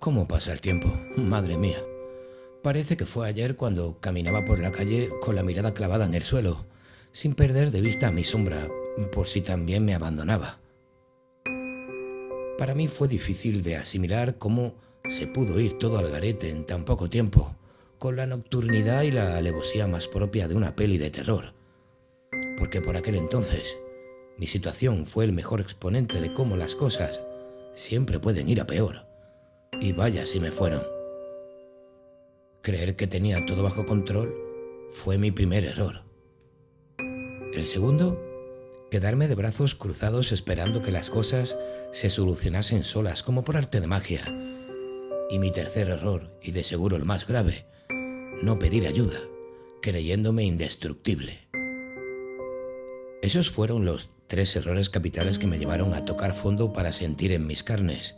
¿Cómo pasa el tiempo? Madre mía. Parece que fue ayer cuando caminaba por la calle con la mirada clavada en el suelo, sin perder de vista a mi sombra, por si también me abandonaba. Para mí fue difícil de asimilar cómo se pudo ir todo al garete en tan poco tiempo, con la nocturnidad y la alevosía más propia de una peli de terror. Porque por aquel entonces, mi situación fue el mejor exponente de cómo las cosas siempre pueden ir a peor. Y vaya si me fueron. Creer que tenía todo bajo control fue mi primer error. El segundo, quedarme de brazos cruzados esperando que las cosas se solucionasen solas como por arte de magia. Y mi tercer error, y de seguro el más grave, no pedir ayuda, creyéndome indestructible. Esos fueron los 3 errores capitales que me llevaron a tocar fondo para sentir en mis carnes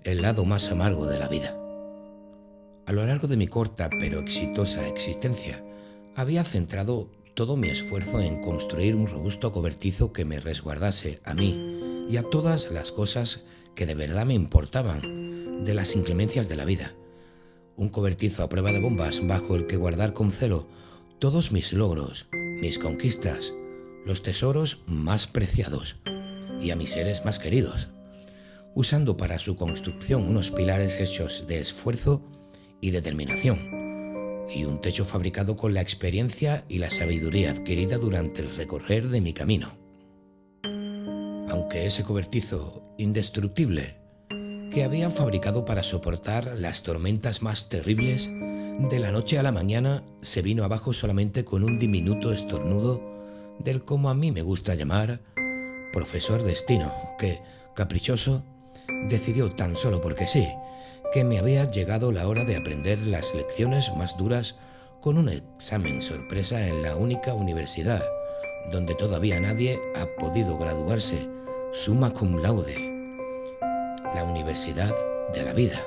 el lado más amargo de la vida. A lo largo de mi corta pero exitosa existencia, había centrado todo mi esfuerzo en construir un robusto cobertizo que me resguardase a mí y a todas las cosas que de verdad me importaban de las inclemencias de la vida. Un cobertizo a prueba de bombas bajo el que guardar con celo todos mis logros, mis conquistas, los tesoros más preciados y a mis seres más queridos, usando para su construcción unos pilares hechos de esfuerzo y determinación, y un techo fabricado con la experiencia y la sabiduría adquirida durante el recorrer de mi camino. Aunque ese cobertizo indestructible que había fabricado para soportar las tormentas más terribles, de la noche a la mañana se vino abajo solamente con un diminuto estornudo del, como a mí me gusta llamar, profesor Destino, que, caprichoso, decidió tan solo porque sí, que me había llegado la hora de aprender las lecciones más duras con un examen sorpresa en la única universidad donde todavía nadie ha podido graduarse summa cum laude, la Universidad de la Vida.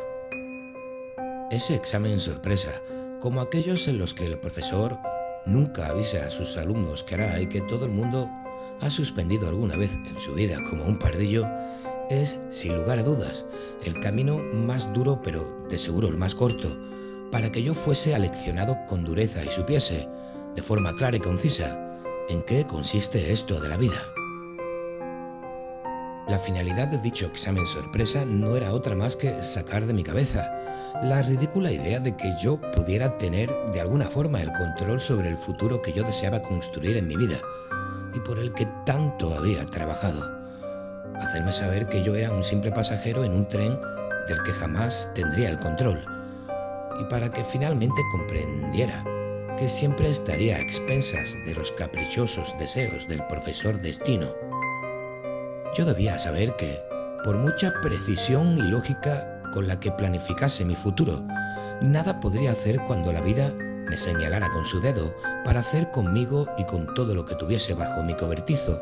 Ese examen sorpresa, como aquellos en los que el profesor nunca avisa a sus alumnos que hará y que todo el mundo ha suspendido alguna vez en su vida como un pardillo, es, sin lugar a dudas, el camino más duro pero de seguro el más corto para que yo fuese aleccionado con dureza y supiese, de forma clara y concisa, en qué consiste esto de la vida. La finalidad de dicho examen sorpresa no era otra más que sacar de mi cabeza la ridícula idea de que yo pudiera tener de alguna forma el control sobre el futuro que yo deseaba construir en mi vida y por el que tanto había trabajado. Hacerme saber que yo era un simple pasajero en un tren del que jamás tendría el control, y para que finalmente comprendiera que siempre estaría a expensas de los caprichosos deseos del profesor Destino. Yo debía saber que, por mucha precisión y lógica con la que planificase mi futuro, nada podría hacer cuando la vida me señalara con su dedo para hacer conmigo y con todo lo que tuviese bajo mi cobertizo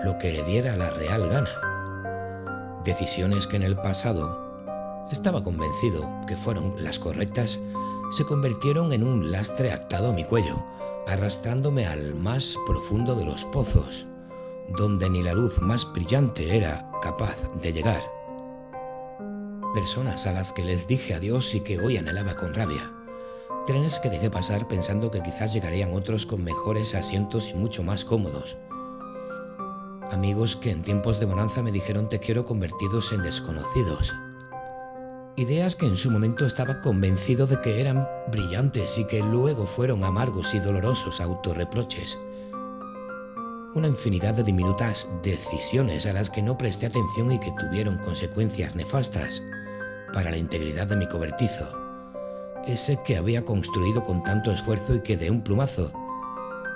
lo que le diera la real gana. Decisiones que en el pasado estaba convencido que fueron las correctas, se convirtieron en un lastre atado a mi cuello, arrastrándome al más profundo de los pozos, donde ni la luz más brillante era capaz de llegar. Personas a las que les dije adiós y que hoy anhelaba con rabia. Trenes que dejé pasar pensando que quizás llegarían otros con mejores asientos y mucho más cómodos. Amigos que en tiempos de bonanza me dijeron te quiero convertidos en desconocidos. Ideas que en su momento estaba convencido de que eran brillantes y que luego fueron amargos y dolorosos autorreproches. Una infinidad de diminutas decisiones a las que no presté atención y que tuvieron consecuencias nefastas para la integridad de mi cobertizo, ese que había construido con tanto esfuerzo y que de un plumazo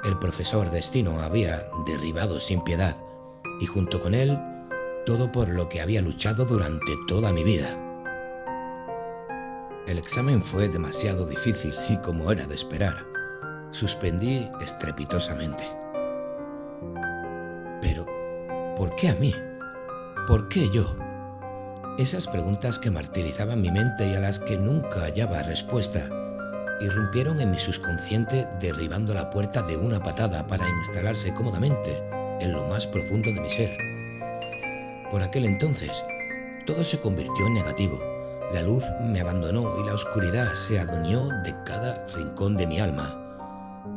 el profesor Destino había derribado sin piedad, y junto con él todo por lo que había luchado durante toda mi vida. El examen fue demasiado difícil y, como era de esperar, suspendí estrepitosamente. Pero, ¿por qué a mí? ¿Por qué yo? Esas preguntas que martirizaban mi mente y a las que nunca hallaba respuesta, irrumpieron en mi subconsciente derribando la puerta de una patada para instalarse cómodamente en lo más profundo de mi ser. Por aquel entonces, todo se convirtió en negativo. La luz me abandonó y la oscuridad se adueñó de cada rincón de mi alma.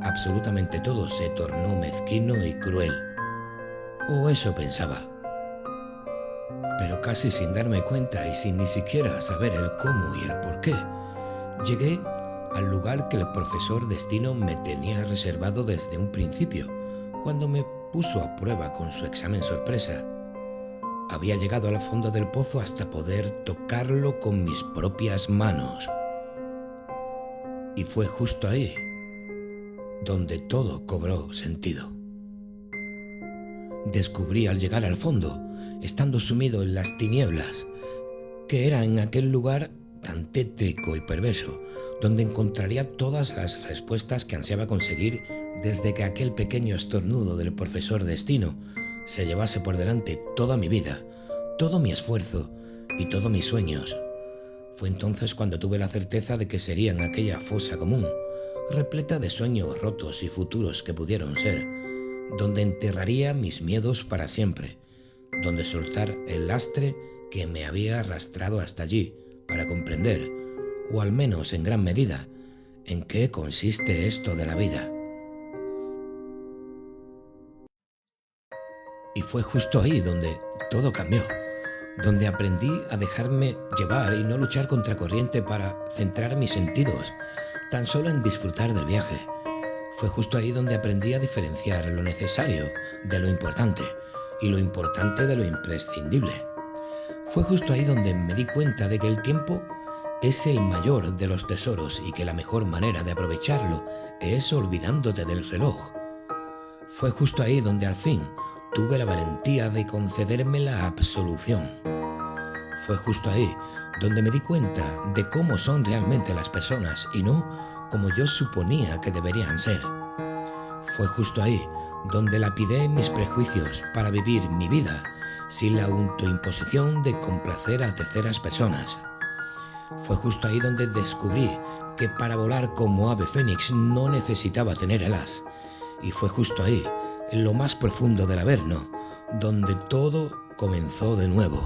Absolutamente todo se tornó mezquino y cruel. O eso pensaba. Pero casi sin darme cuenta y sin ni siquiera saber el cómo y el por qué, llegué al lugar que el profesor Destino me tenía reservado desde un principio, cuando me puso a prueba con su examen sorpresa. Había llegado al fondo del pozo hasta poder tocarlo con mis propias manos. Y fue justo ahí donde todo cobró sentido. Descubrí al llegar al fondo, estando sumido en las tinieblas, que era en aquel lugar tan tétrico y perverso, donde encontraría todas las respuestas que ansiaba conseguir desde que aquel pequeño estornudo del profesor Destino se llevase por delante toda mi vida, todo mi esfuerzo y todos mis sueños. Fue entonces cuando tuve la certeza de que sería en aquella fosa común, repleta de sueños rotos y futuros que pudieron ser, donde enterraría mis miedos para siempre, donde soltar el lastre que me había arrastrado hasta allí para comprender, o al menos en gran medida, en qué consiste esto de la vida. Y fue justo ahí donde todo cambió, donde aprendí a dejarme llevar y no luchar contra corriente para centrar mis sentidos, tan solo en disfrutar del viaje. Fue justo ahí donde aprendí a diferenciar lo necesario de lo importante y lo importante de lo imprescindible. Fue justo ahí donde me di cuenta de que el tiempo es el mayor de los tesoros y que la mejor manera de aprovecharlo es olvidándote del reloj. Fue justo ahí donde al fin tuve la valentía de concederme la absolución. Fue justo ahí donde me di cuenta de cómo son realmente las personas y no como yo suponía que deberían ser. Fue justo ahí donde lapidé mis prejuicios para vivir mi vida sin la autoimposición de complacer a terceras personas. Fue justo ahí donde descubrí que para volar como ave fénix no necesitaba tener alas. Y fue justo ahí, en lo más profundo del Averno, donde todo comenzó de nuevo.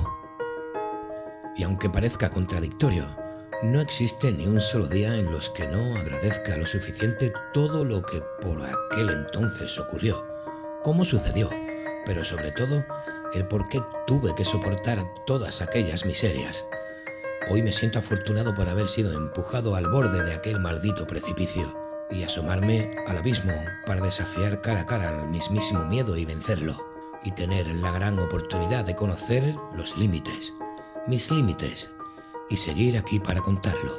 Y aunque parezca contradictorio, no existe ni un solo día en los que no agradezca lo suficiente todo lo que por aquel entonces ocurrió, cómo sucedió, pero sobre todo el por qué tuve que soportar todas aquellas miserias. Hoy me siento afortunado por haber sido empujado al borde de aquel maldito precipicio y asomarme al abismo para desafiar cara a cara al mismísimo miedo y vencerlo, y tener la gran oportunidad de conocer los límites, mis límites, y seguir aquí para contarlo,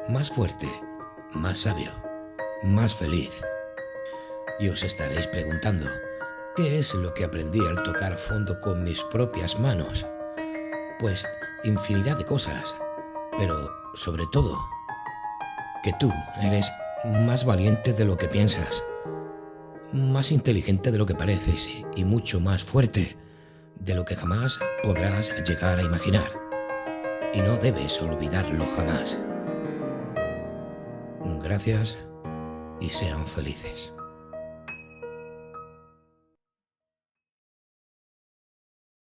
más fuerte, más sabio, más feliz. Y os estaréis preguntando, ¿qué es lo que aprendí al tocar fondo con mis propias manos? Pues infinidad de cosas, pero sobre todo, que tú eres más valiente de lo que piensas, más inteligente de lo que pareces y mucho más fuerte de lo que jamás podrás llegar a imaginar. Y no debes olvidarlo jamás. Gracias y sean felices.